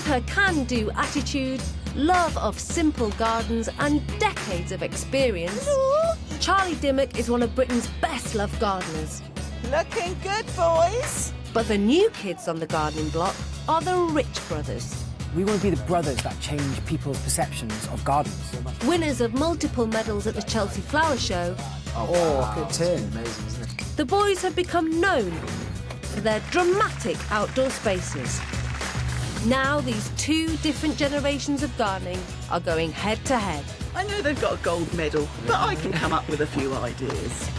With her can-do attitude, love of simple gardens and decades of experience, Charlie Dimmock is one of Britain's best-loved gardeners. Looking good, boys. But the new kids on the gardening block are the Rich brothers. We want to be the brothers that change people's perceptions of gardens. Winners of multiple medals at the Chelsea Flower Show. Good turn. Amazing, isn't it? The boys have become known for their dramatic outdoor spaces. Now these two different generations of gardening are going head-to-head. I know they've got a gold medal, but I can come up with a few ideas.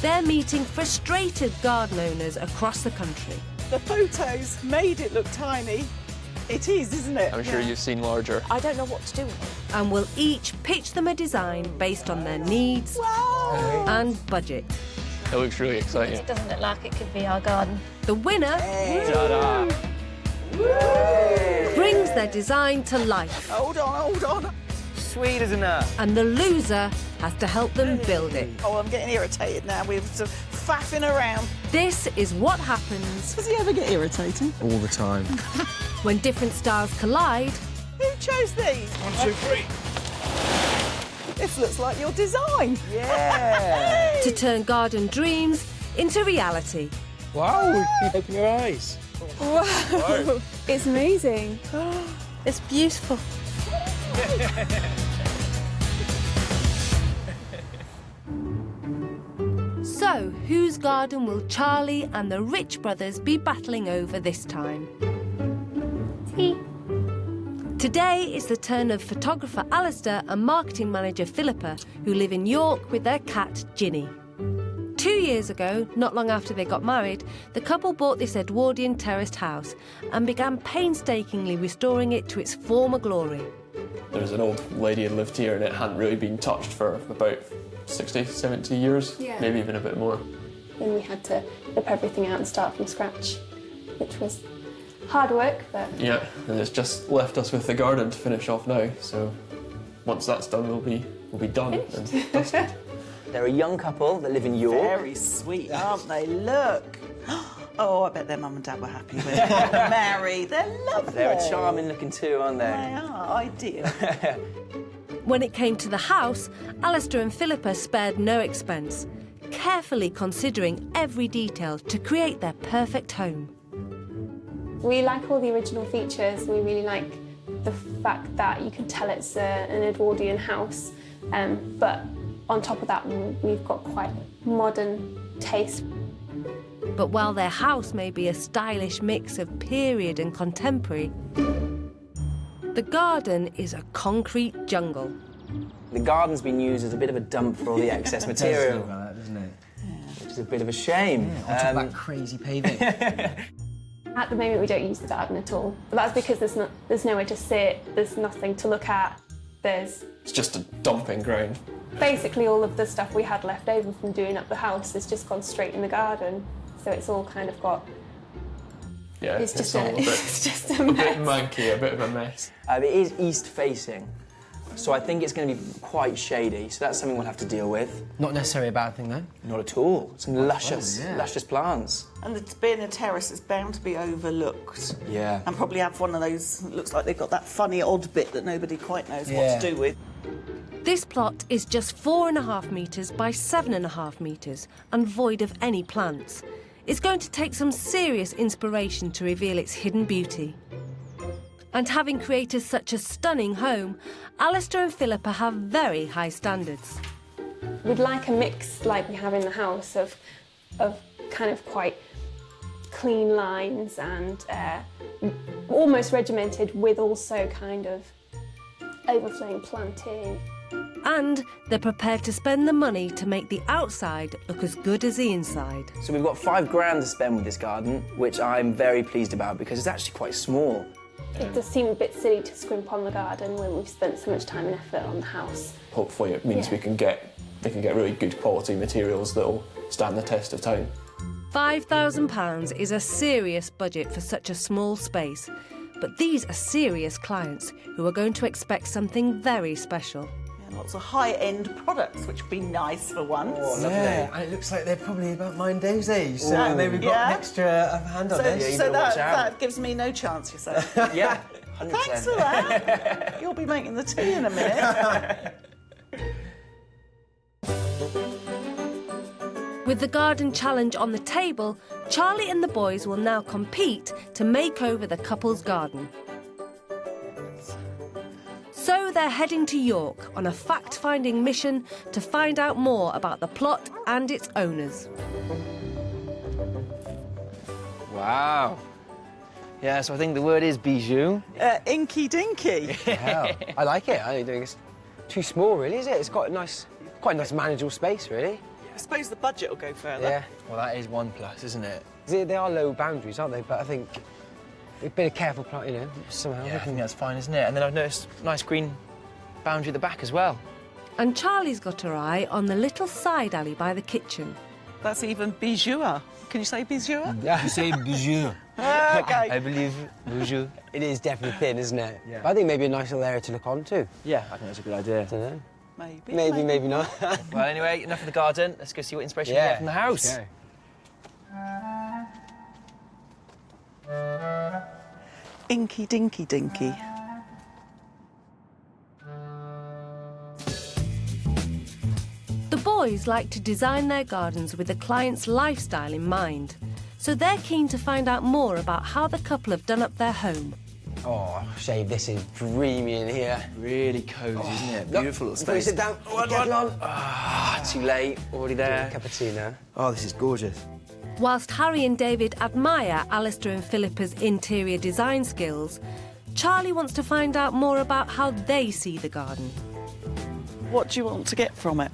They're meeting frustrated garden owners across the country. The photos made it look tiny. It is, isn't it? I'm sure you've seen larger. I don't know what to do with it. And will each pitch them a design based on their needs and budget. It looks really exciting. It doesn't look like it could be our garden. The winner brings their design to life. Hold on. Sweet, isn't it? And the loser has to help them build it. Oh, I'm getting irritated now. We're sort of faffing around. This is what happens Does he ever get irritated? All the time. when different styles collide. Who chose these? 1, 2, 3. This looks like your design. Yeah. To turn garden dreams into reality. Wow, open your eyes. Wow. It's amazing. It's beautiful. So, whose garden will Charlie and the Rich brothers be battling over this time? Tea. Today is the turn of photographer Alistair and marketing manager Philippa, who live in York with their cat Ginny. 2 years ago, not long after they got married, the couple bought this Edwardian terraced house and began painstakingly restoring it to its former glory. There was an old lady who lived here and it hadn't really been touched for about 60, 70 years, maybe even a bit more. Then we had to rip everything out and start from scratch, which was hard work, but... Yeah, and it's just left us with the garden to finish off now, so once that's done, we'll be done and dusted. They're a young couple that live in York. Very sweet, aren't they? Look. Oh, I bet their mum and dad were happy with them. Married. They're lovely. They're a charming looking too, aren't they? They are, ideal. When it came to the house, Alistair and Philippa spared no expense, carefully considering every detail to create their perfect home. We like all the original features. We really like the fact that you can tell it's an Edwardian house, but on top of that, we've got quite modern taste. But while their house may be a stylish mix of period and contemporary, the garden is a concrete jungle. The garden's been used as a bit of a dump for all the excess material. It does look like that, doesn't it? Which is a bit of a shame. Yeah, on top of that crazy paving. At the moment, we don't use the garden at all. But that's because there's nowhere to sit, there's nothing to look at. It's just a dumping ground. Basically all of the stuff we had left over from doing up the house has just gone straight in the garden. So it's all kind of got... Yeah, It's just all a- a bit, it's just a a bit mess. manky, a bit of a mess. It is east-facing, so I think it's going to be quite shady, so that's something we'll have to deal with. Not necessarily a bad thing, though. Not at all. Some luscious, yeah. luscious plants. And it's being a terrace, it's bound to be overlooked. Yeah. And probably have one of those, it looks like they've got that funny odd bit that nobody quite knows what to do with. This plot is just 4.5 metres by 7.5 metres and void of any plants. It's going to take some serious inspiration to reveal its hidden beauty. And having created such a stunning home, Alistair and Philippa have very high standards. We'd like a mix like we have in the house of kind of quite clean lines and almost regimented with also kind of overflowing planting. And they're prepared to spend the money to make the outside look as good as the inside. So we've got £5,000 to spend with this garden, which I'm very pleased about because it's actually quite small. It does seem a bit silly to scrimp on the garden when we've spent so much time and effort on the house. Hopefully it means they can get really good quality materials that'll stand the test of time. £5,000 is a serious budget for such a small space, but these are serious clients who are going to expect something very special. Yeah, lots of high-end products, which would be nice for once. Oh, lovely. Yeah, and it looks like they're probably about mine Dave's age, so maybe we've got an extra hand on this. you So better watch out. that gives me no chance, you say? Yeah, 100%. Thanks for that. You'll be making the tea in a minute. With the garden challenge on the table, Charlie and the boys will now compete to make over the couple's garden. So they're heading to York on a fact-finding mission to find out more about the plot and its owners. Wow. Yeah, so I think the word is bijou. Inky dinky. Wow. I like it. I think it's too small, really, is it? It's got quite a nice manageable space, really. I suppose the budget will go further. Yeah. Well, that is one plus, isn't it? They are low boundaries, aren't they? But I think a bit of careful plan, you know, somehow. Yeah, I think that's fine, isn't it? And then I've noticed nice green boundary at the back as well. And Charlie's got her eye on the little side alley by the kitchen. That's even bijou. Can you say bijou? Yeah. You say bijou. Okay. I believe bijou. It is definitely thin, isn't it? Yeah. But I think maybe a nice little area to look on, too. Yeah, I think that's a good idea. I don't know. Maybe. Maybe not. Well, anyway, enough of the garden. Let's go see what inspiration we get from the house. Inky dinky dinky. The boys like to design their gardens with the client's lifestyle in mind, so they're keen to find out more about how the couple have done up their home. Oh, Shade, this is dreamy in here. Really cosy, isn't it? Beautiful little Before you space. sit down, get on. Too late. Already there. Cup of tea now. Oh, this is gorgeous. Whilst Harry and David admire Alistair and Philippa's interior design skills, Charlie wants to find out more about how they see the garden. What do you want to get from it?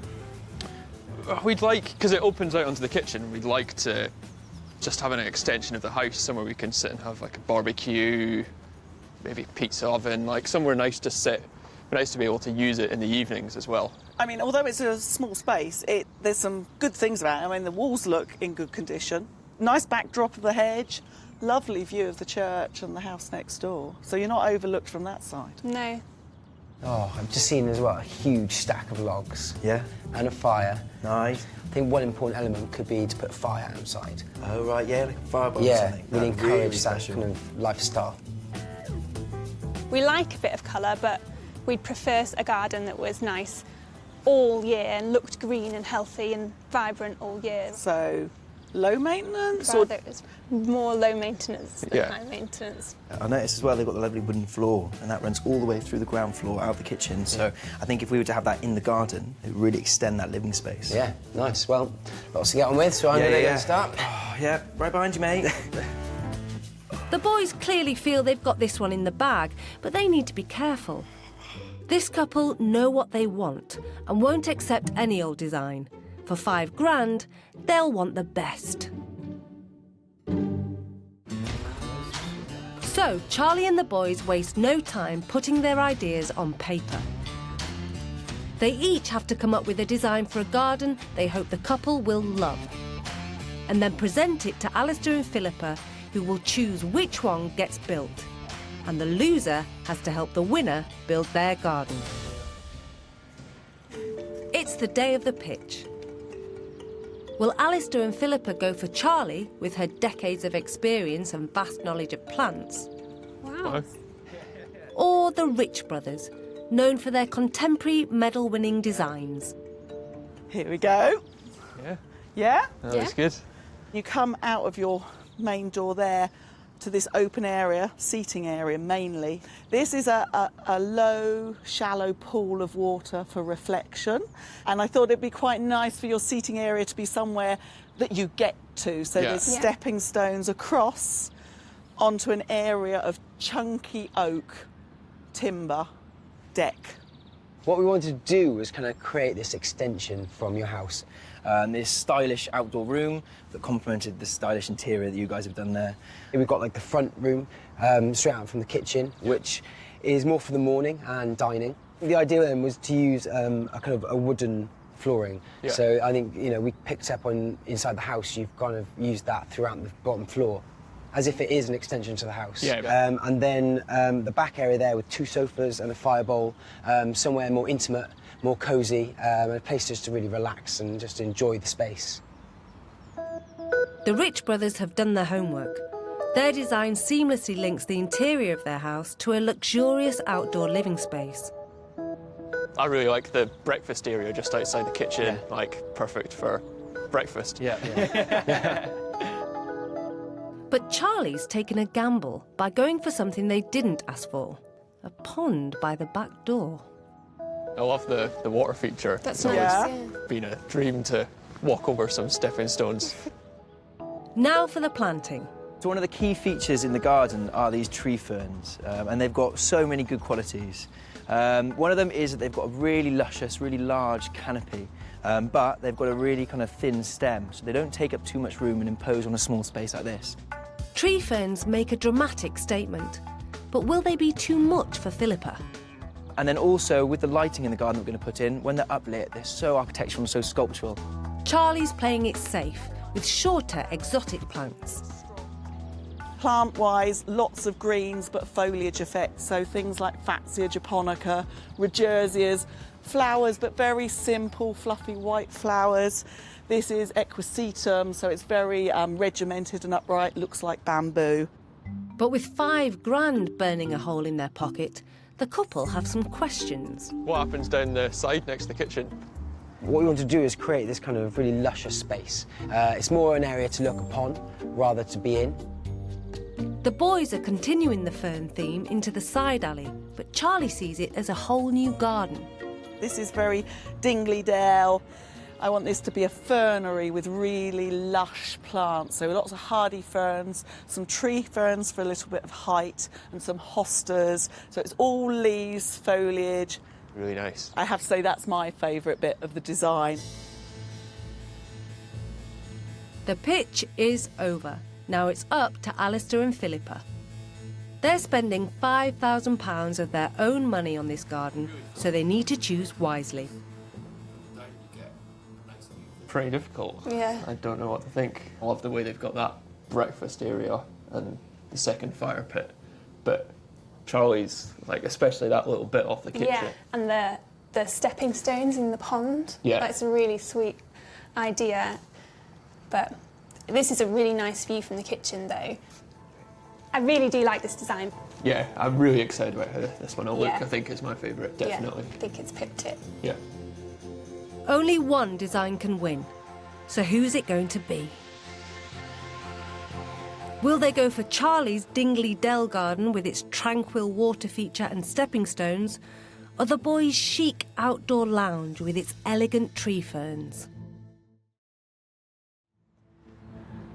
We'd like, because it opens out onto the kitchen, we'd like to just have an extension of the house, somewhere we can sit and have like a barbecue, maybe pizza oven, like somewhere nice to sit. Nice to be able to use it in the evenings as well. I mean, although it's a small space, there's some good things about it. I mean, the walls look in good condition. Nice backdrop of the hedge, lovely view of the church and the house next door. So you're not overlooked from that side. No. Oh, I've just seen as well a huge stack of logs. Yeah. And a fire. Nice. I think one important element could be to put a fire outside. Oh, right, yeah, like a fireball or Yeah, something. we'd That'd be really encourage that special. kind of lifestyle. We like a bit of colour, but we'd prefer a garden that was nice all year and looked green and healthy and vibrant all year. So low maintenance? Rather it was more low maintenance than Yeah. high maintenance. I noticed as well they've got the lovely wooden floor, and that runs all the way through the ground floor out of the kitchen. So I think if we were to have that in the garden, it would really extend that living space. Yeah, nice. Well, lots to get on with, so I'm going to start. Oh, yeah, right behind you, mate. The boys clearly feel they've got this one in the bag, but they need to be careful. This couple know what they want and won't accept any old design. For £5,000, they'll want the best. So, Charlie and the boys waste no time putting their ideas on paper. They each have to come up with a design for a garden they hope the couple will love, and then present it to Alistair and Philippa, who will choose which one gets built. And the loser has to help the winner build their garden. It's the day of the pitch. Will Alistair and Philippa go for Charlie, with her decades of experience and vast knowledge of plants? Wow. Or the Rich brothers, known for their contemporary medal-winning designs? Here we go. Yeah. Yeah? That's good. You come out of your main door there to this open area, seating area mainly. This is a low, shallow pool of water for reflection. And I thought it'd be quite nice for your seating area to be somewhere that you get to. So Yeah. there's Yeah. stepping stones across onto an area of chunky oak timber deck. What we wanted to do was kind of create this extension from your house. This stylish outdoor room that complemented the stylish interior that you guys have done there. We've got like the front room straight out from the kitchen, which is more for the morning and dining. The idea then was to use a kind of a wooden flooring. Yeah. So I think, you know, we picked up on inside the house, you've kind of used that throughout the bottom floor, as if it is an extension to the house. Yeah. And then the back area there with 2 sofas and a fire bowl, somewhere more intimate, more cosy, and a place just to really relax and just enjoy the space. The Rich brothers have done their homework. Their design seamlessly links the interior of their house to a luxurious outdoor living space. I really like the breakfast area just outside the kitchen, like perfect for breakfast. Yeah. But Charlie's taken a gamble by going for something they didn't ask for, a pond by the back door. I love the water feature. That's It's always nice. Yeah. been a dream to walk over some stepping stones. Now for the planting. So one of the key features in the garden are these tree ferns, and they've got so many good qualities. One of them is that they've got a really luscious, really large canopy, but they've got a really kind of thin stem, so they don't take up too much room and impose on a small space like this. Tree ferns make a dramatic statement, but will they be too much for Philippa? And then also, with the lighting in the garden that we're going to put in, when they're uplit, they're so architectural and so sculptural. Charlie's playing it safe with shorter exotic plants. Plant-wise, lots of greens, but foliage effects, so things like Fatsia japonica, Regersias, flowers, but very simple, fluffy white flowers. This is equisetum, so it's very regimented and upright, looks like bamboo. But with £5,000 burning a hole in their pocket, the couple have some questions. What happens down the side next to the kitchen? What we want to do is create this kind of really luscious space. It's more an area to look upon rather to be in. The boys are continuing the fern theme into the side alley, but Charlie sees it as a whole new garden. This is very Dingleydale. I want this to be a fernery with really lush plants, so lots of hardy ferns, some tree ferns for a little bit of height, and some hostas. So it's all leaves, foliage. Really nice. I have to say that's my favourite bit of the design. The pitch is over. Now it's up to Alistair and Philippa. They're spending £5,000 of their own money on this garden, so they need to choose wisely. Pretty difficult. Yeah. I don't know what to think. I love the way they've got that breakfast area and the second fire pit, but Charlie's, like, especially that little bit off the kitchen. Yeah, and the stepping stones in the pond. Yeah. That's a really sweet idea. But this is a really nice view from the kitchen, though. I really do like this design. Yeah, I'm really excited about how this one will look. Yeah. I think it's my favourite, definitely. Yeah, I think it's pipped it. Yeah. Only one design can win, so who's it going to be? Will they go for Charlie's Dingleydale garden with its tranquil water feature and stepping stones, or the boys' chic outdoor lounge with its elegant tree ferns?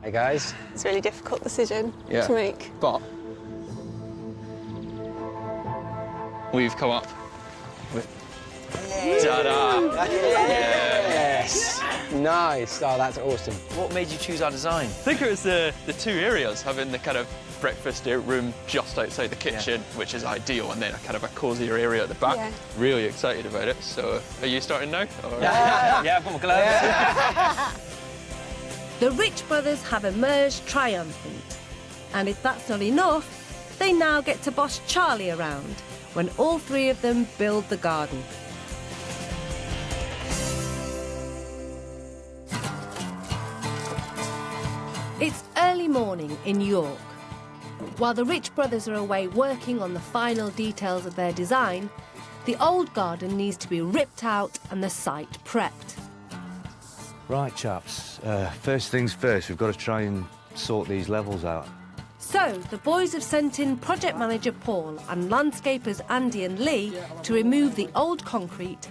Hey guys. It's a really difficult decision Yeah. to make. But we've come up with ta-da! Yes. Nice. Oh, that's awesome. What made you choose our design? I think it was the two areas, having the kind of breakfast room just outside the kitchen, which is ideal, and then a kind of a cosier area at the back. Yeah. Really excited about it. So, are you starting now? Or? Yeah, I've got my gloves. The Rich brothers have emerged triumphant. And if that's not enough, they now get to boss Charlie around when all three of them build the garden. It's early morning in York. While the Rich brothers are away working on the final details of their design, the old garden needs to be ripped out and the site prepped. Right, chaps. First things first, we've got to try and sort these levels out. So, the boys have sent in project manager Paul and landscapers Andy and Lee to remove the old concrete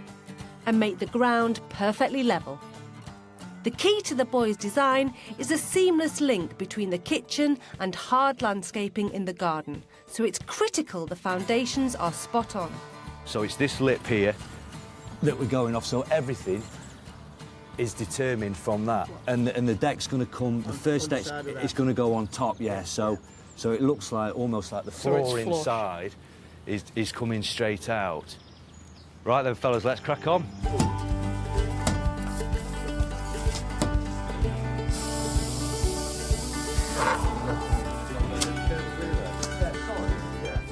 and make the ground perfectly level. The key to the boys' design is a seamless link between the kitchen and hard landscaping in the garden, so it's critical the foundations are spot on. So it's this lip here that we're going off, so everything is determined from that. And the deck's going to come, the first deck, it's going to go on top, yeah, so it looks like, almost like the floor inside is coming straight out. Right then, fellas, let's crack on.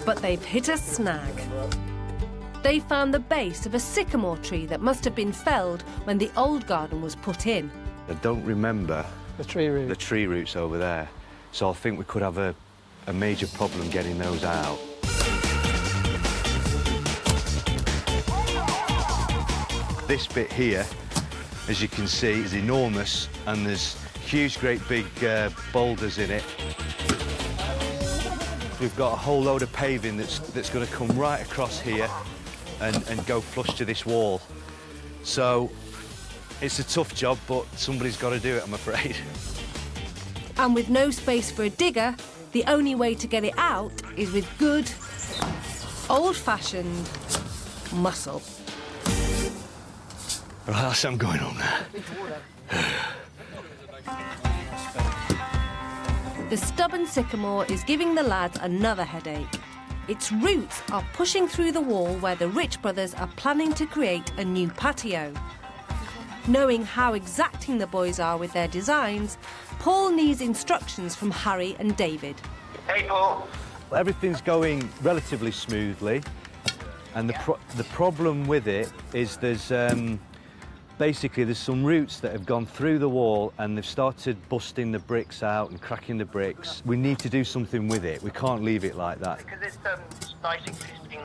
But they've hit a snag. They found the base of a sycamore tree that must have been felled when the old garden was put in. I don't remember The tree root. the tree roots over there. So I think we could have a major problem getting those out. This bit here, as you can see, is enormous, and there's huge, great big boulders in it. We've got a whole load of paving that's going to come right across here and go flush to this wall. So it's a tough job, but somebody's got to do it, I'm afraid. And with no space for a digger, the only way to get it out is with good, old-fashioned muscle. Right, that's what I'm going on now. The stubborn sycamore is giving the lads another headache. Its roots are pushing through the wall where the Rich brothers are planning to create a new patio. Knowing how exacting the boys are with their designs, Paul needs instructions from Harry and David. Hey, Paul. Everything's going relatively smoothly, and the problem with it is there's basically there's some roots that have gone through the wall and they've started busting the bricks out and cracking the bricks. We need to do something with it. We can't leave it like that. Because it's nice existing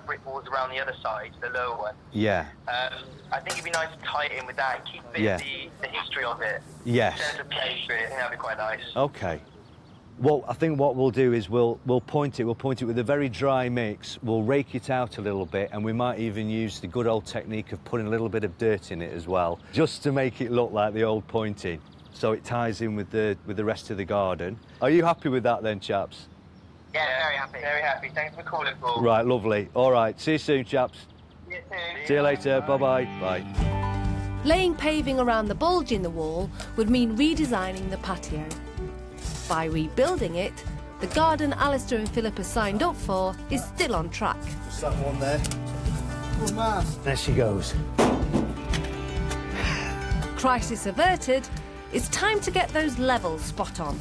brick walls around the other side, the lower one. Yeah. I think it'd be nice to tie it in with that and keep a bit of the history of it. Yes. There's a place for it. I think that'd be quite nice. Okay. Well, I think what we'll do is we'll point it with a very dry mix. We'll rake it out a little bit, and we might even use the good old technique of putting a little bit of dirt in it as well, just to make it look like the old pointing, so it ties in with the rest of the garden. Are you happy with that then, chaps? Yeah, very happy. Very happy. Thanks for calling, Paul. Right, lovely. All right, see you soon, chaps. See you soon. See you later. Bye-bye. Bye. Laying paving around the bulge in the wall would mean redesigning the patio. By rebuilding it, the garden Alistair and Philippa signed up for is still on track. Just that one there. Oh, man. There she goes. Crisis averted, it's time to get those levels spot on.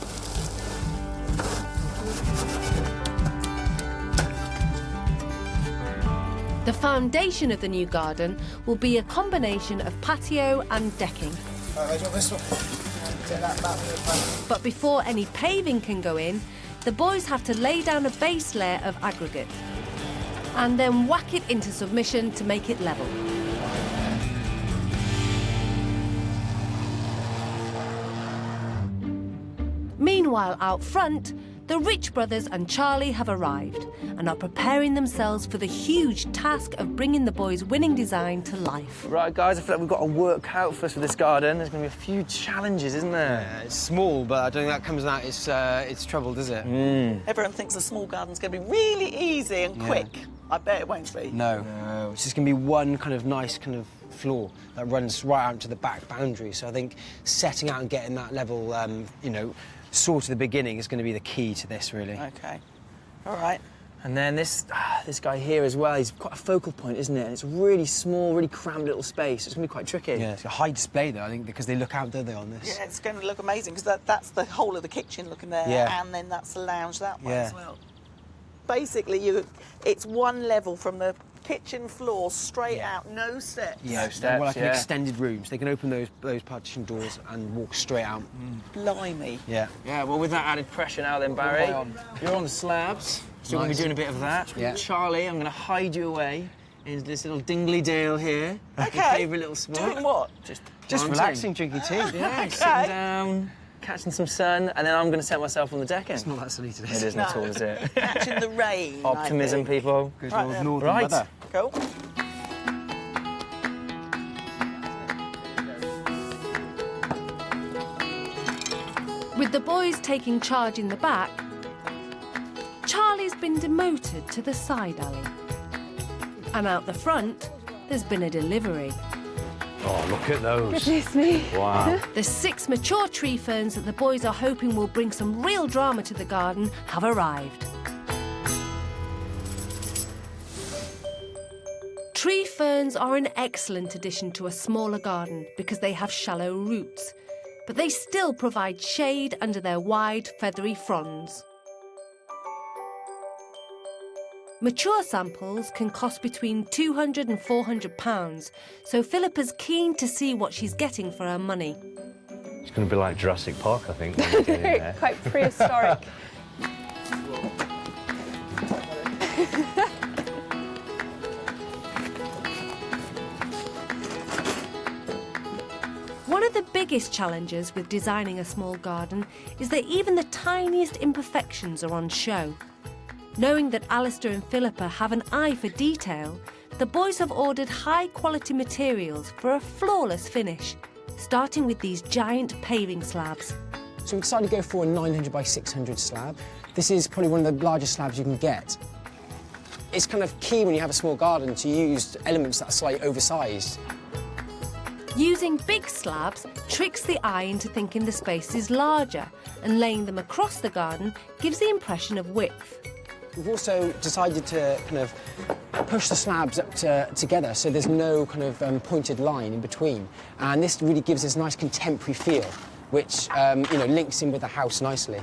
The foundation of the new garden will be a combination of patio and decking. I got this one. Take that back. But before any paving can go in, the boys have to lay down a base layer of aggregate and then whack it into submission to make it level. Meanwhile, out front, the Rich brothers and Charlie have arrived and are preparing themselves for the huge task of bringing the boys' winning design to life. Right, guys, I feel like we've got a work out for us with this garden. There's going to be a few challenges, isn't there? Yeah, it's small, but I don't think that comes out it's trouble, does it? Everyone thinks a small garden's going to be really easy and quick. I bet it won't be. No. It's just going to be one kind of nice kind of floor that runs right out to the back boundary. So I think setting out and getting that level, you know, sort of the beginning is going to be the key to this, really. OK. All right. And then this guy here as well, he's quite a focal point, isn't it? And it's really small, really cramped little space. It's going to be quite tricky. Yeah, it's a high display, though, I think, because they look out, don't they, on this? Yeah, it's going to look amazing, because that's the whole of the kitchen looking there, and then that's the lounge that way as well. Basically, it's one level from the kitchen floor straight out, no steps. Yeah, no steps, well, like an extended rooms. They can open those partition doors and walk straight out. Blimey. Yeah. Yeah, well, with that added pressure now then, Barry, you're on the slabs, so you're going to be doing a bit of that. Yeah. Charlie, I'm going to hide you away in this little Dingleydale here. OK. Your favourite little spot. Doing what? Just planting. relaxing, drinking tea. Yeah, sitting down, catching some sun, and then I'm going to set myself on the decking. It's not that silly today. It isn't at all, is it? Catching the rain. Optimism, people. Good Right old then. northern Right. weather. Cool. With the boys taking charge in the back, Charlie's been demoted to the side alley. And out the front, there's been a delivery. Oh, look at those. Goodness me. Wow. The 6 mature tree ferns that the boys are hoping will bring some real drama to the garden have arrived. Tree ferns are an excellent addition to a smaller garden because they have shallow roots, but they still provide shade under their wide, feathery fronds. Mature samples can cost between £200 and £400, so Philippa's keen to see what she's getting for her money. It's going to be like Jurassic Park, I think, when we get in there. Quite prehistoric. One of the biggest challenges with designing a small garden is that even the tiniest imperfections are on show. Knowing that Alistair and Philippa have an eye for detail, the boys have ordered high-quality materials for a flawless finish, starting with these giant paving slabs. So we decided to go for a 900 by 600 slab. This is probably one of the largest slabs you can get. It's kind of key when you have a small garden to use elements that are slightly oversized. Using big slabs tricks the eye into thinking the space is larger, and laying them across the garden gives the impression of width. We've also decided to kind of push the slabs up together so there's no kind of pointed line in between. And this really gives this nice contemporary feel, which you know, links in with the house nicely.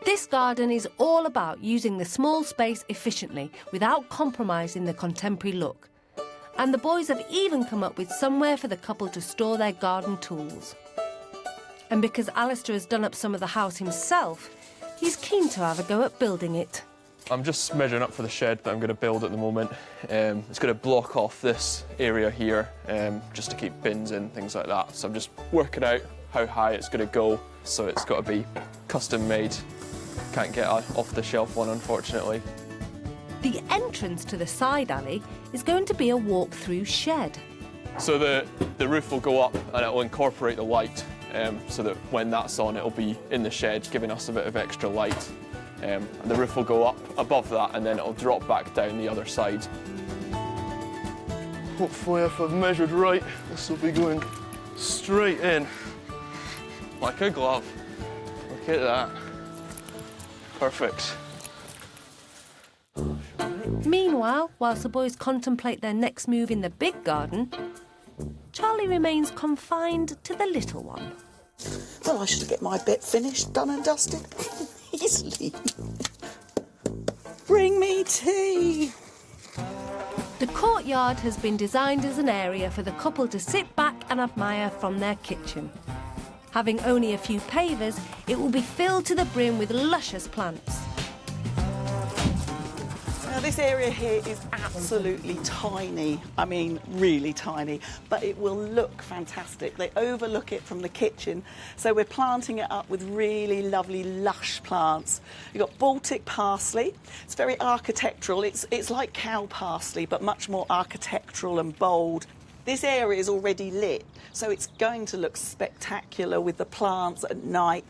This garden is all about using the small space efficiently without compromising the contemporary look. And the boys have even come up with somewhere for the couple to store their garden tools. And because Alistair has done up some of the house himself, he's keen to have a go at building it. I'm just measuring up for the shed that I'm going to build at the moment. It's going to block off this area here just to keep bins in, things like that. So I'm just working out how high it's going to go. So it's got to be custom made. Can't get an off-the-shelf one, unfortunately. The entrance to the side alley is going to be a walk-through shed. So the roof will go up and it will incorporate the light so that when that's on, it'll be in the shed, giving us a bit of extra light. And the roof will go up above that and then it'll drop back down the other side. Hopefully, if I've measured right, this will be going straight in like a glove. Look at that. Perfect. Meanwhile, whilst the boys contemplate their next move in the big garden, Charlie remains confined to the little one. Well, I should get my bit finished, done and dusted easily. Bring me tea. The courtyard has been designed as an area for the couple to sit back and admire from their kitchen. Having only a few pavers, it will be filled to the brim with luscious plants. Now, this area here is absolutely tiny. I mean, really tiny, but it will look fantastic. They overlook it from the kitchen, so we're planting it up with really lovely, lush plants. You've got Baltic parsley. It's very architectural. It's like cow parsley, but much more architectural and bold. This area is already lit, so it's going to look spectacular with the plants at night.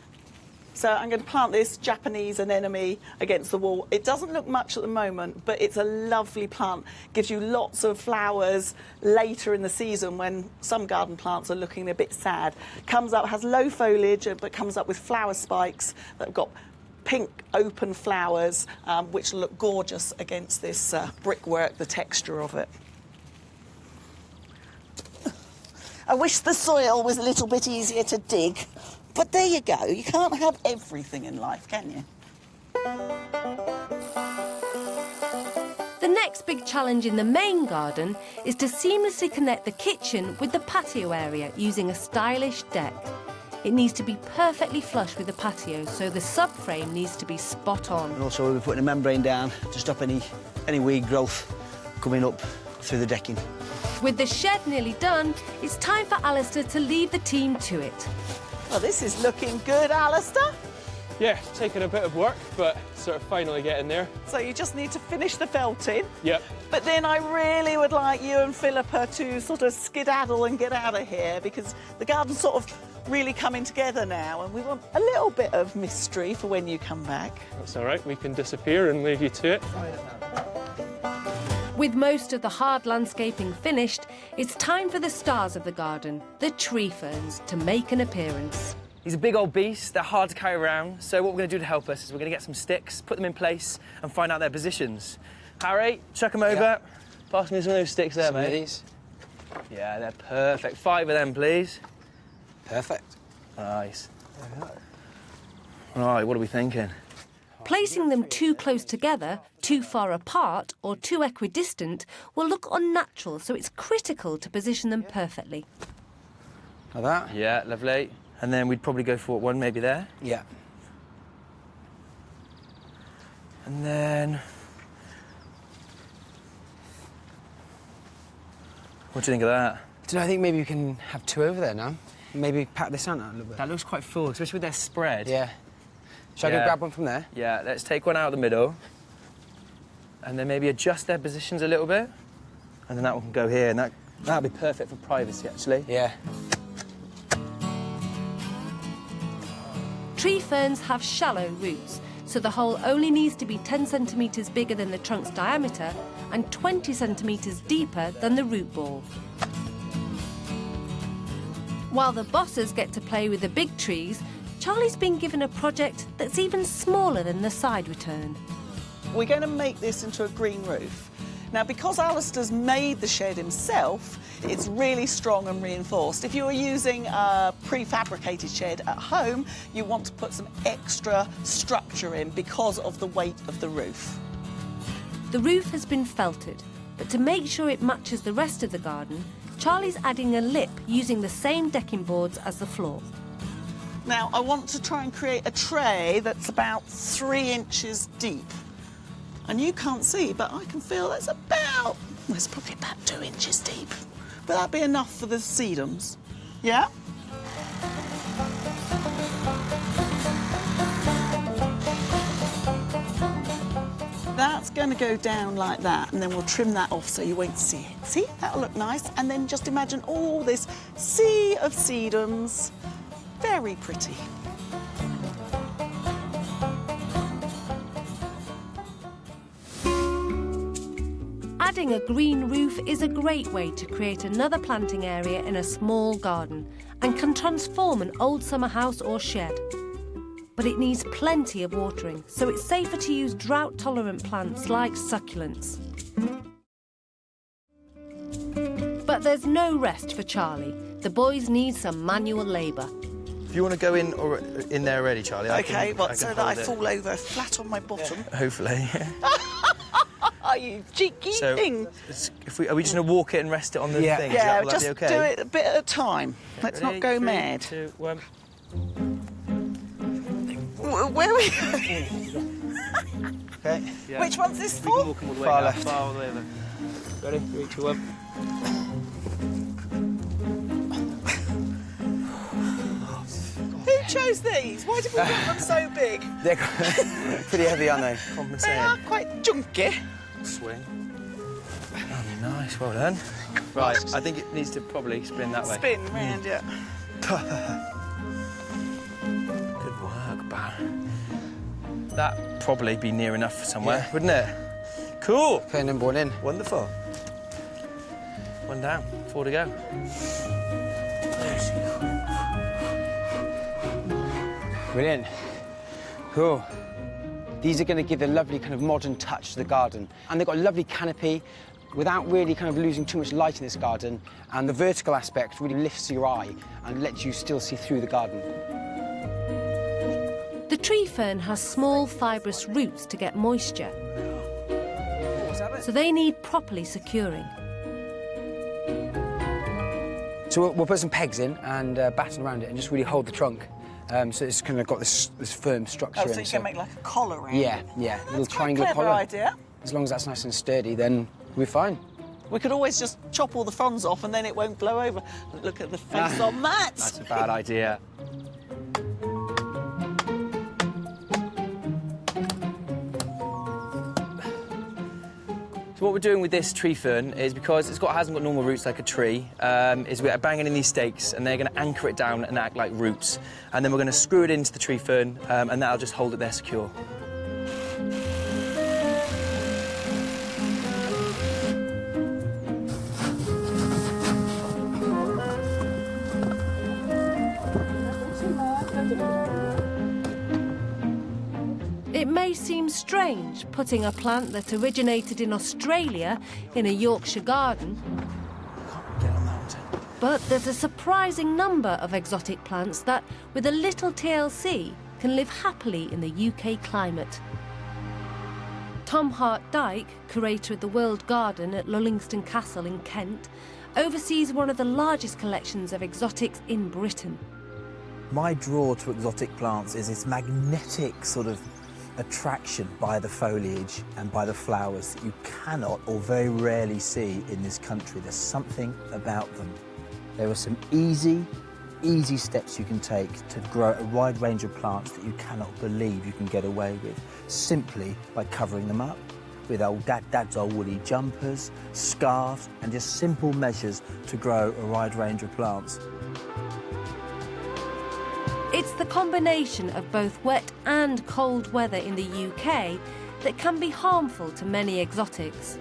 So I'm going to plant this Japanese anemone against the wall. It doesn't look much at the moment, but it's a lovely plant. Gives you lots of flowers later in the season when some garden plants are looking a bit sad. Comes up, has low foliage, but comes up with flower spikes that have got pink open flowers, which look gorgeous against this brickwork, the texture of it. I wish the soil was a little bit easier to dig. But there you go, you can't have everything in life, can you? The next big challenge in the main garden is to seamlessly connect the kitchen with the patio area using a stylish deck. It needs to be perfectly flush with the patio, so the subframe needs to be spot on. And also we'll be putting a membrane down to stop any weed growth coming up through the decking. With the shed nearly done, it's time for Alistair to leave the team to it. Well, this is looking good, Alistair. Yeah, taking a bit of work, but sort of finally getting there. So you just need to finish the felting. Yep. But then I really would like you and Philippa to sort of skedaddle and get out of here, because the garden's sort of really coming together now, and we want a little bit of mystery for when you come back. That's all right, we can disappear and leave you to it. With most of the hard landscaping finished, it's time for the stars of the garden, the tree ferns, to make an appearance. He's a big old beast, they're hard to carry around, so what we're going to do to help us is we're going to get some sticks, put them in place and find out their positions. Harry, chuck them over. Yeah. Pass me some of those sticks there, Some of mate. these. Yeah, they're perfect. 5 of them, please. Perfect. Nice. Right, what are we thinking? Placing them too close together, too far apart or too equidistant will look unnatural, so it's critical to position them perfectly. Like that? Yeah, lovely. And then we'd probably go for one maybe there. Yeah. And then... What do you think of that? I think maybe we can have 2 over there now. Maybe pat this out a little bit. That looks quite full, especially with their spread. Yeah. Shall I go grab one from there? Yeah, let's take one out of the middle. And then maybe adjust their positions a little bit. And then that one can go here, and that'll be perfect for privacy, actually. Yeah. Tree ferns have shallow roots, so the hole only needs to be 10 centimetres bigger than the trunk's diameter and 20 centimetres deeper than the root ball. While the bosses get to play with the big trees, Charlie's been given a project that's even smaller than the side return. We're going to make this into a green roof. Now, because Alistair's made the shed himself, it's really strong and reinforced. If you were using a prefabricated shed at home, you want to put some extra structure in because of the weight of the roof. The roof has been felted, but to make sure it matches the rest of the garden, Charlie's adding a lip using the same decking boards as the floor. Now, I want to try and create a tray that's about 3 inches deep. And you can't see, but I can feel it's probably about 2 inches deep. Will that be enough for the sedums? Yeah? That's going to go down like that, and then we'll trim that off so you won't see it. See? That'll look nice. And then just imagine all this sea of sedums. Very pretty. Adding a green roof is a great way to create another planting area in a small garden and can transform an old summer house or shed. But it needs plenty of watering, so it's safer to use drought-tolerant plants like succulents. But there's no rest for Charlie. The boys need some manual labour. If you want to go in there already, Charlie, OK, so that I fall over flat on my bottom? Yeah, hopefully. Are you cheeky thing? Are we just going to walk it and rest it on the thing? Yeah, will just that be okay? do it a bit at a time. Let's not go mad. 3, 2, 1. Where are we going? Okay. Yeah. Which one's this for? Far left. Far all the way left. Ready? 3, 2, 1. Who chose these? Why did we make them so big? They're pretty heavy, aren't they? They are quite junky. Swing. Oh, nice. Well done. Right, I think it needs to probably spin that way. Spin round, yeah. Good work, Baron. That'd probably be near enough somewhere, wouldn't it? Cool. Okay, number 1 in. Wonderful. 1 down, 4 to go. Brilliant. Cool. These are going to give a lovely kind of modern touch to the garden. And they've got a lovely canopy without really kind of losing too much light in this garden. And the vertical aspect really lifts your eye and lets you still see through the garden. The tree fern has small fibrous roots to get moisture, so they need properly securing. So we'll put some pegs in and batten around it and just really hold the trunk. So it's kind of got this firm structure. Oh, so you can make like a collar around Yeah, it? yeah. That's Little quite triangular clever collar. idea. As long as that's nice and sturdy, then we're fine. We could always just chop all the fronds off and then it won't blow over. Look at the face on that. That's a bad idea. So what we're doing with this tree fern is, because hasn't got normal roots like a tree, is we're banging in these stakes and they're going to anchor it down and act like roots. And then we're going to screw it into the tree fern and that'll just hold it there secure. It may seem strange putting a plant that originated in Australia in a Yorkshire garden, but there's a surprising number of exotic plants that, with a little TLC, can live happily in the UK climate. Tom Hart-Dyke, curator of the World Garden at Lullingston Castle in Kent, oversees one of the largest collections of exotics in Britain. My draw to exotic plants is its magnetic sort of attraction by the foliage and by the flowers that you cannot or very rarely see in this country. There's something about them. There are some easy steps you can take to grow a wide range of plants that you cannot believe you can get away with, simply by covering them up with Dad's old woolly jumpers, scarves, and just simple measures to grow a wide range of plants. It's the combination of both wet and cold weather in the UK that can be harmful to many exotics.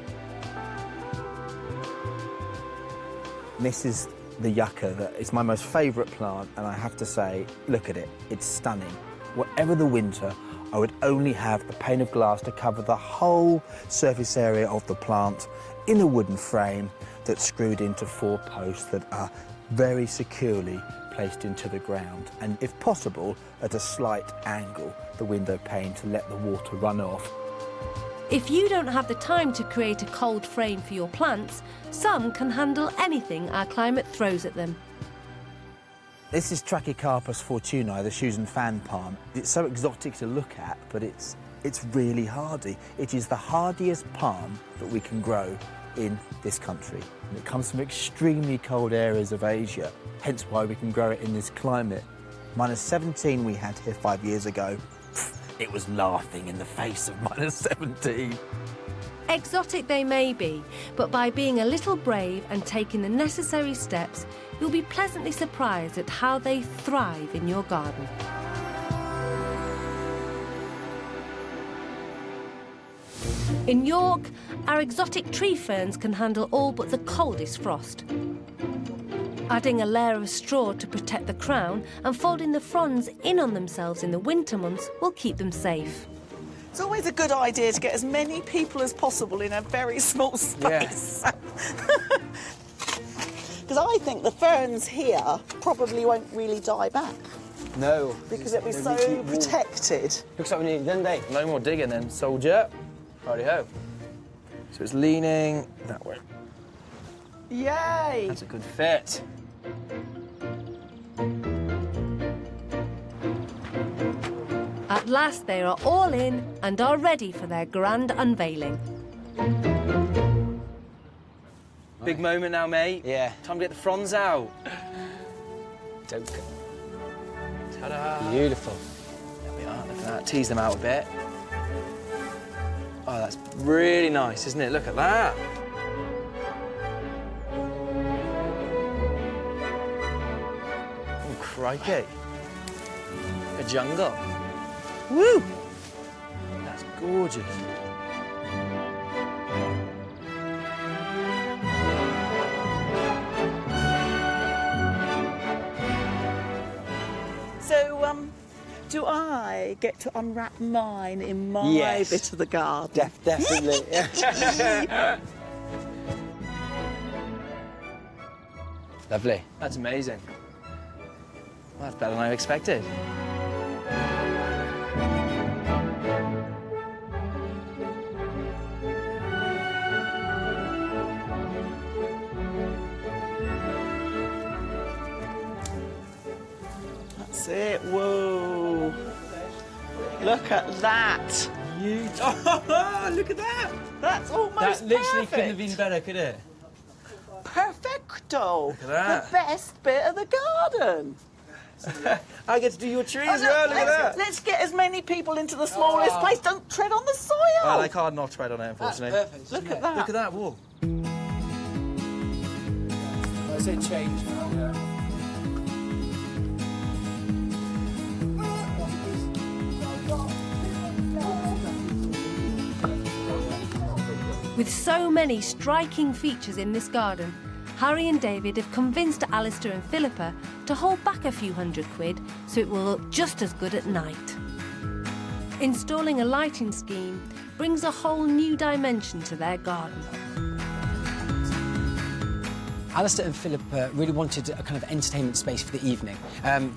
This is the yucca that is my most favourite plant, and I have to say, look at it, it's stunning. Whatever the winter, I would only have a pane of glass to cover the whole surface area of the plant in a wooden frame that's screwed into 4 posts that are very securely placed into the ground, and if possible at a slight angle, the window pane, to let the water run off. If you don't have the time to create a cold frame for your plants, some can handle anything our climate throws at them. This is Trachycarpus fortunae, the shoes and fan palm. It's so exotic to look at, but it's really hardy. It is the hardiest palm that we can grow in this country. And it comes from extremely cold areas of Asia, hence why we can grow it in this climate. -17 we had here 5 years ago. It was laughing in the face of -17. Exotic they may be, but by being a little brave and taking the necessary steps, you'll be pleasantly surprised at how they thrive in your garden. In York, our exotic tree ferns can handle all but the coldest frost. Adding a layer of straw to protect the crown and folding the fronds in on themselves in the winter months will keep them safe. It's always a good idea to get as many people as possible in a very small space. Because I think the ferns here probably won't really die back. No. Because it'll be so protected. Looks like we need it, doesn't they? No more digging then, soldier. Righty-ho. So it's leaning that way. Yay! That's a good fit. At last they are all in and are ready for their grand unveiling. Big moment now, mate. Yeah. Time to get the fronds out. Don't. Ta-da. Beautiful. There we are, look at that. Tease them out a bit. Oh, that's really nice, isn't it? Look at that. Oh, crikey. A jungle. Woo! That's gorgeous. So, do I get to unwrap mine in my bit of the garden? Definitely. Lovely. That's amazing. Well, that's better than I expected. That's it. Whoa. Look at that. Oh, look at that. That's almost That literally perfect. couldn't have been better, could it? Perfecto. Look at that. The best bit of the garden. I get to do your tree as Oh, well, look at that. Let's get as many people into the smallest place. Don't tread on the soil. Well, I can't not tread on it, unfortunately. That's perfect. Look at that. Look at that wall. I say change now, yeah. With so many striking features in this garden, Harry and David have convinced Alistair and Philippa to hold back a few £100 so it will look just as good at night. Installing a lighting scheme brings a whole new dimension to their garden. Alistair and Philippa really wanted a kind of entertainment space for the evening.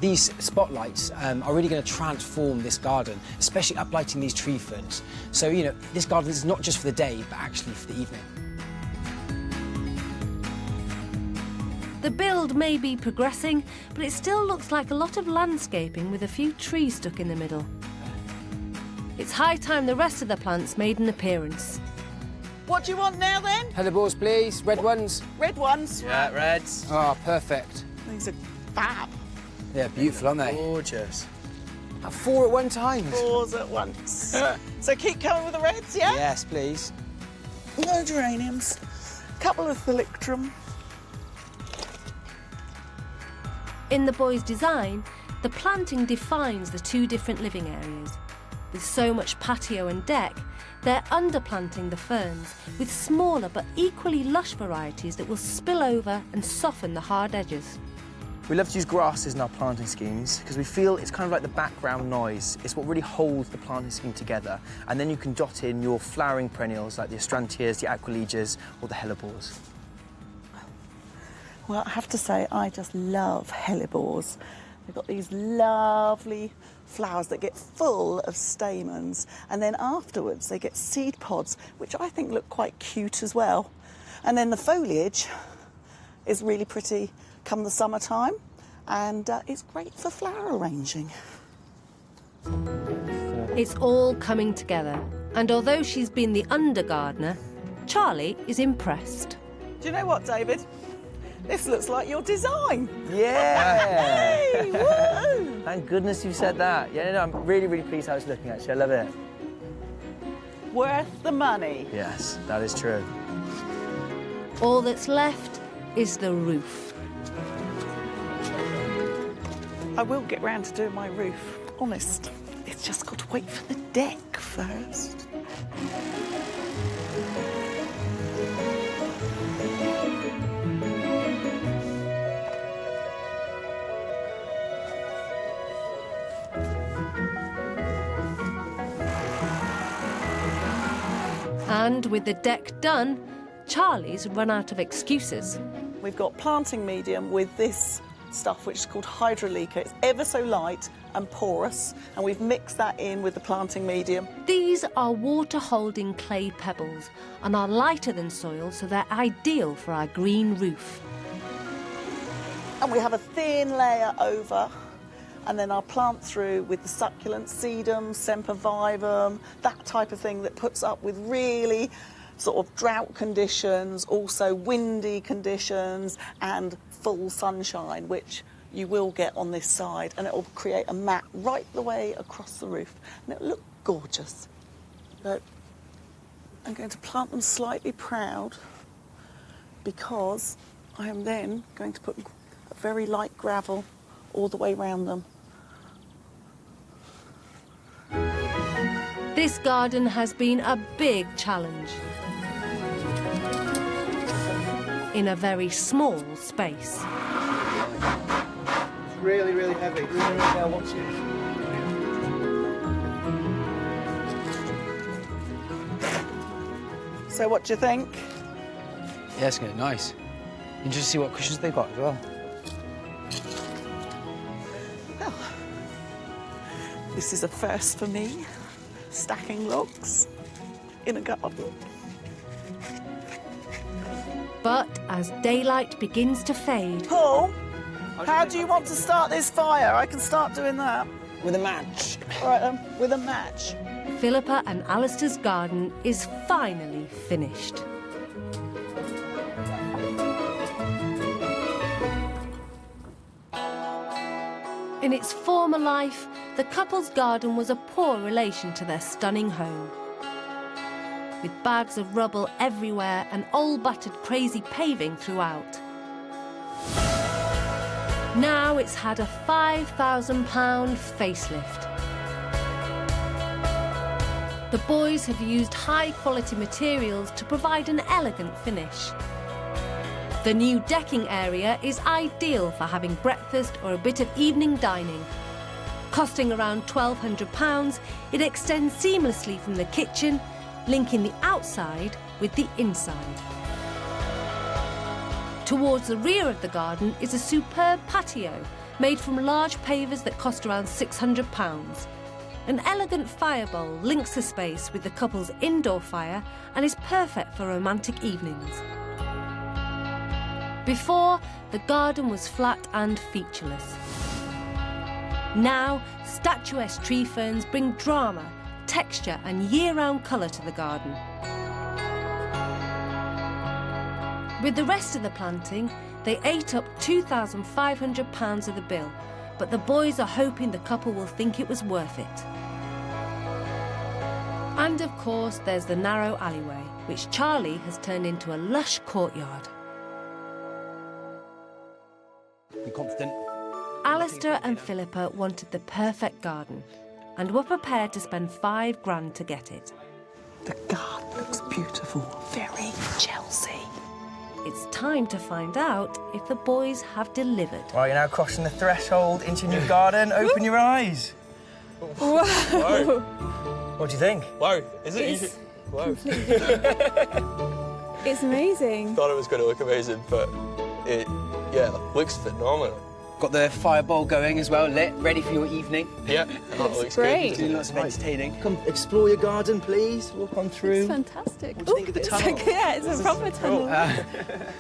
These spotlights are really going to transform this garden, especially uplighting these tree ferns. So, you know, this garden is not just for the day, but actually for the evening. The build may be progressing, but it still looks like a lot of landscaping with a few trees stuck in the middle. It's high time the rest of the plants made an appearance. What do you want now, then? Hellebores, please. Red ones. Red ones? Yeah, reds. Oh, perfect. These are fab. Yeah, beautiful, aren't they? Gorgeous. 4 at one time. 4s at once. So keep coming with the reds, yeah? Yes, please. No geraniums. Couple of phyllictrum. In the boys' design, the planting defines the two different living areas. With so much patio and deck, they're underplanting the ferns with smaller but equally lush varieties that will spill over and soften the hard edges. We love to use grasses in our planting schemes because we feel it's kind of like the background noise. It's what really holds the planting scheme together. And then you can dot in your flowering perennials like the astrantias, the aquilegias, or the hellebores. Well, I have to say, I just love hellebores. They've got these lovely flowers that get full of stamens, and then afterwards they get seed pods, which I think look quite cute as well. And then the foliage is really pretty come the summertime, and it's great for flower arranging. It's all coming together, and although she's been the under gardener, Charlie is impressed. Do you know what, David? This looks like your design. Yeah! Hey, woo! Thank goodness you said that. Yeah, no, I'm really, really pleased how it's looking, actually. I love it. Worth the money. Yes, that is true. All that's left is the roof. I will get round to doing my roof, honest. It's just got to wait for the deck first. And with the deck done, Charlie's run out of excuses. We've got planting medium with this stuff which is called hydrolica. It's ever so light and porous, and we've mixed that in with the planting medium. These are water-holding clay pebbles and are lighter than soil, so they're ideal for our green roof. And we have a thin layer over, and then I'll plant through with the succulent sedum, sempervivum, that type of thing that puts up with really sort of drought conditions, also windy conditions, and full sunshine, which you will get on this side, and it will create a mat right the way across the roof, and it'll look gorgeous. So I'm going to plant them slightly proud because I am then going to put a very light gravel all the way around them. This garden has been a big challenge in a very small space. It's really, really heavy. Really, really watch it. So what do you think? Yeah, it's good, nice. You just see what cushions they've got as well. Well, this is a first for me, stacking logs in a garden. But as daylight begins to fade... Paul, how do you want to start this fire? I can start doing that. With a match. All right, then, with a match. Philippa and Alistair's garden is finally finished. In its former life, the couple's garden was a poor relation to their stunning home. With bags of rubble everywhere and old battered crazy paving throughout. Now it's had a £5,000 facelift. The boys have used high-quality materials to provide an elegant finish. The new decking area is ideal for having breakfast or a bit of evening dining. Costing around £1,200, it extends seamlessly from the kitchen, linking the outside with the inside. Towards the rear of the garden is a superb patio made from large pavers that cost around £600. An elegant fire bowl links the space with the couple's indoor fire and is perfect for romantic evenings. Before, the garden was flat and featureless. Now, statuesque tree ferns bring drama, texture and year-round colour to the garden. With the rest of the planting, they ate up £2,500 of the bill, but the boys are hoping the couple will think it was worth it. And of course, there's the narrow alleyway, which Charlie has turned into a lush courtyard. You confident? Alistair and Philippa wanted the perfect garden and were prepared to spend £5,000 to get it. The garden looks beautiful, very Chelsea. It's time to find out if the boys have delivered. Right, you're now crossing the threshold into your new garden. Open your eyes. Wow. Wow. What do you think? Wow, is it It's easy? Wow. It's amazing. Thought it was going to look amazing, but it, yeah, looks phenomenal. Got the fireball going as well, lit, ready for your evening. Yeah, that looks great. good. Lots of entertaining. Come explore your garden, please. Walk on through. It's fantastic. What do you think of the It's tunnel? like, yeah, it's a proper tunnel.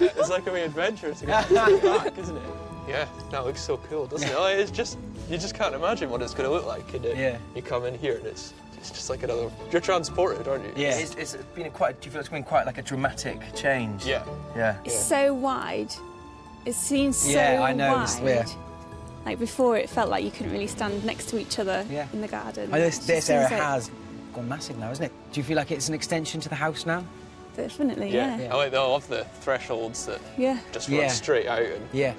It's like a wee adventure to get back, isn't it? Yeah, that looks so cool, doesn't it? Oh, it's just, you just can't imagine what it's going to look like. And Yeah. You come in here and it's just like another. You're transported, aren't you? Yeah. It's been quite. Do you feel it's been quite like a dramatic change? Yeah. Yeah. It's so wide. It seems so Yeah, I know, it's wide. weird. Like before, it felt like you couldn't really stand next to each other Yeah. in the garden. I know It just this area seems like- has gone massive now, isn't it? Do you feel like it's an extension to the house now? Definitely, Yeah. yeah. I love the thresholds that Yeah. just run Yeah. straight out and Yeah.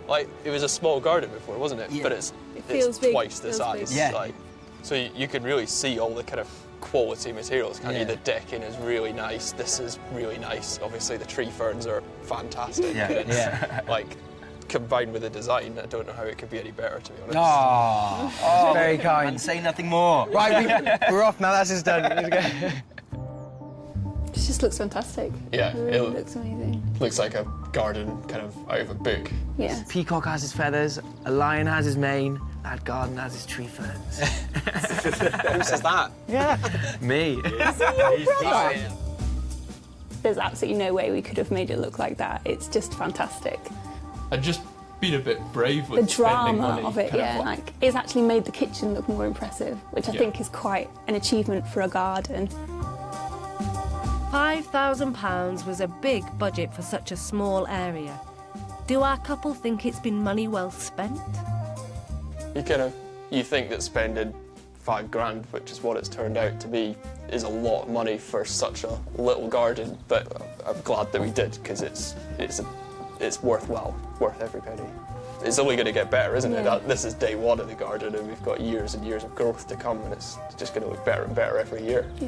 like it was a small garden before, wasn't it? Yeah. But it's feels big, twice the feels size. big. Yeah. Like, so you can really see all the kind of quality materials, can't you? Yeah. The decking is really nice. This is really nice. Obviously, the tree ferns are fantastic. Yeah. And it's, Yeah. like combined with the design, I don't know how it could be any better, to be honest. Oh, very And kind. say nothing more. Right, we're off now. That's just done. It just looks fantastic. Yeah, It really it looks amazing. looks like a garden kind of out of a book. Yeah. Peacock has his feathers, a lion has his mane, that garden has his tree ferns. Who says that? Me. There's absolutely no way we could have made it look like that. It's just fantastic. I've just been a bit brave The with spending drama money. of it, kind yeah, like it's actually made the kitchen look more impressive, which I Yeah. think is quite an achievement for a garden. £5,000 was a big budget for such a small area. Do our couple think it's been money well spent? You think that spending £5,000, which is what it's turned out to be, is a lot of money for such a little garden. But I'm glad that we did, because it's worthwhile, worth every penny. It's only going to get better, isn't it? Yeah. This is day one of the garden, and we've got years and years of growth to come, and it's just going to look better and better every year. Yeah.